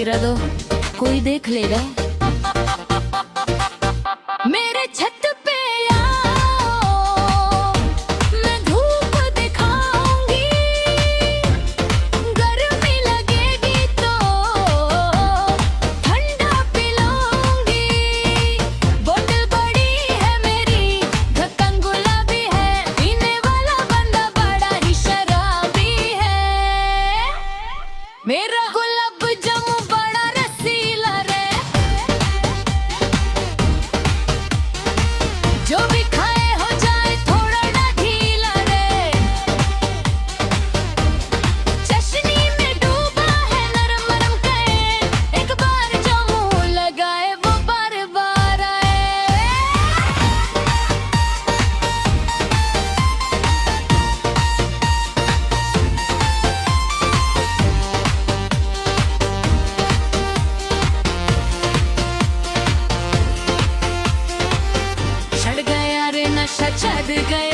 गिरा दो, कोई देख लेगा। मेरे छत पे आओ, मैं धूप दिखाऊंगी, गर्मी लगेगी तो ठंडा पिलाऊंगी। बोतल बड़ी है मेरी, ढक्कन गुलाबी है, पीने वाला बंदा बड़ा ही शराबी है। मेरा गुलाब जामुन बड़ा रसीला रे, जो भी खाए हो जाए थोड़ा ना ढीला रे। चशनी में डूबा है नरम नरम कहे, एक बार जो मुंह लगाए वो बार बार आए। चढ़ गया रे नशा, चढ़ गया